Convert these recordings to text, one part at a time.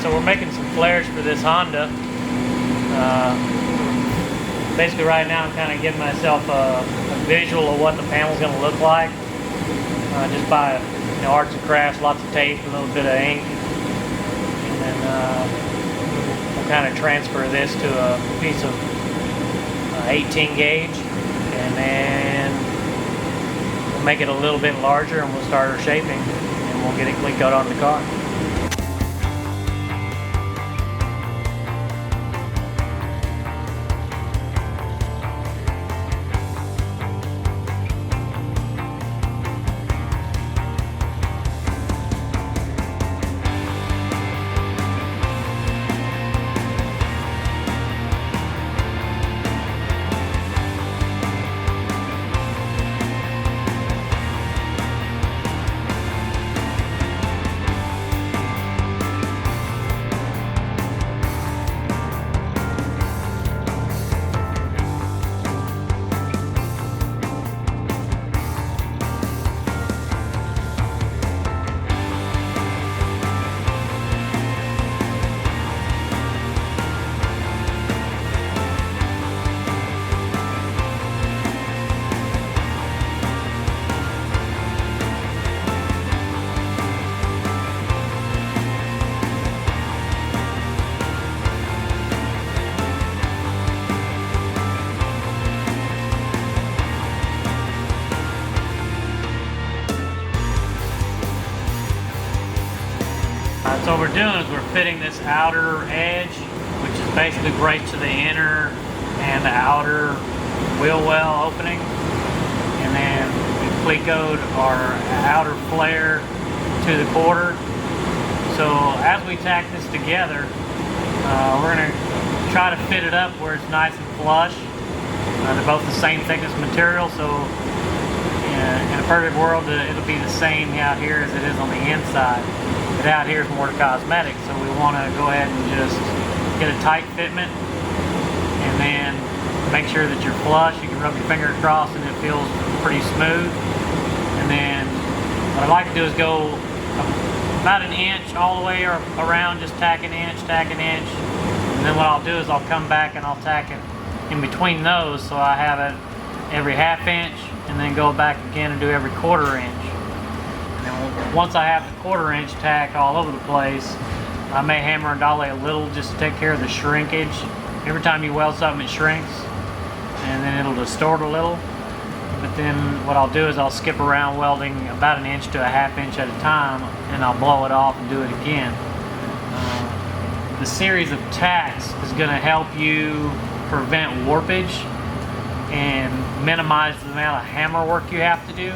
So we're making some flares for this Honda. Basically right now I'm kind of giving myself a visual of what the panel's going to look like. Just by arts and crafts, lots of tape, a little bit of ink. And then we'll kind of transfer this to a piece of 18 gauge. And then we'll make it a little bit larger and we'll start our shaping. And we'll get it clean coat on the car. So what we're doing is we're fitting this outer edge, which is basically right to the inner and the outer wheel well opening, and then we cleat-coat our outer flare to the quarter. So as we tack this together, we're going to try to fit it up where it's nice and flush. They're both the same thickness material, so in a perfect world it'll be the same out here as it is on the inside. But out here is more cosmetic, so we want to go ahead and just get a tight fitment and then make sure that you're flush. You can rub your finger across and it feels pretty smooth. And then what I like to do is go about an inch all the way around, just tack an inch, and then what I'll do is I'll come back and I'll tack it in between those, so I have it every ½ inch and then go back again and do every ¼ inch. Once I have the ¼ inch tack all over the place, I may hammer and dolly a little just to take care of the shrinkage. Every time you weld something, it shrinks, and then it'll distort a little. But then what I'll do is I'll skip around welding about an inch to a ½ inch at a time, and I'll blow it off and do it again. The series of tacks is going to help you prevent warpage and minimize the amount of hammer work you have to do.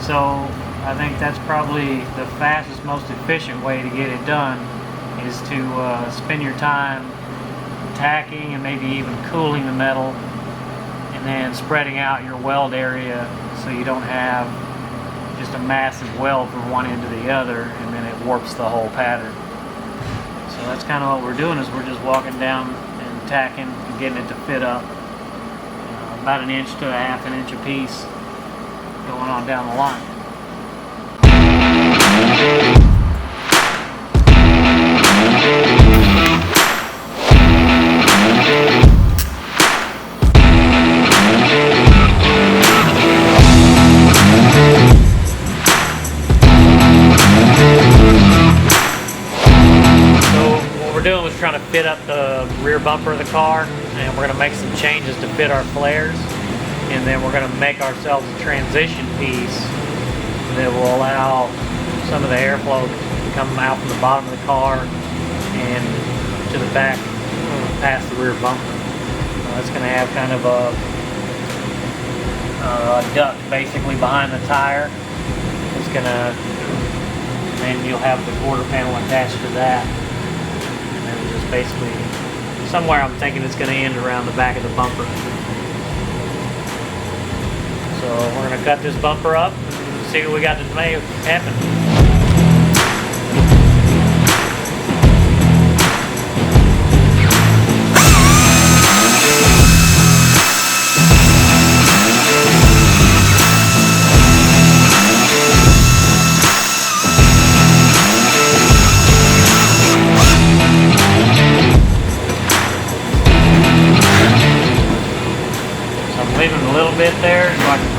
So I think that's probably the fastest, most efficient way to get it done, is to spend your time tacking and maybe even cooling the metal, and then spreading out your weld area so you don't have just a massive weld from one end to the other and then it warps the whole pattern. So that's kind of what we're doing, is we're just walking down and tacking and getting it to fit up about an inch to a ½ inch a piece going on down the line. Trying to fit up the rear bumper of the car, and we're going to make some changes to fit our flares, and then we're going to make ourselves a transition piece that will allow some of the airflow to come out from the bottom of the car and to the back past the rear bumper. It's going to have kind of a duct basically behind the tire. It's going to, and you'll have the quarter panel attached to that. Basically, somewhere I'm thinking it's going to end around the back of the bumper. So we're going to cut this bumper up and see what we got to make happen.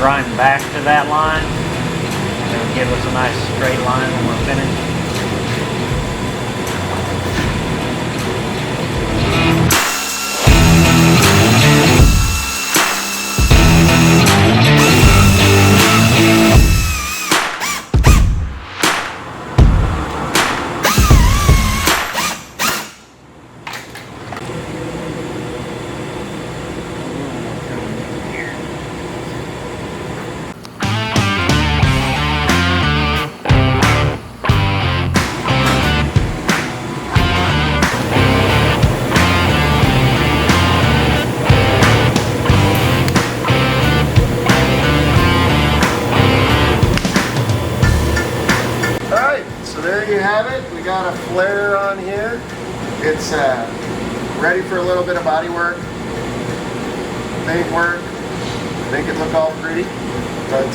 grind back to that line, and it'll give us a nice straight line when we're finished. There you have it. We got a flare on here. It's ready for a little bit of body work, paint work, make it look all pretty. But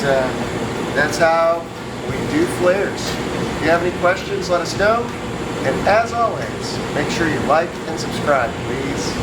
that's how we do flares. If you have any questions, let us know. And as always, make sure you like and subscribe, please.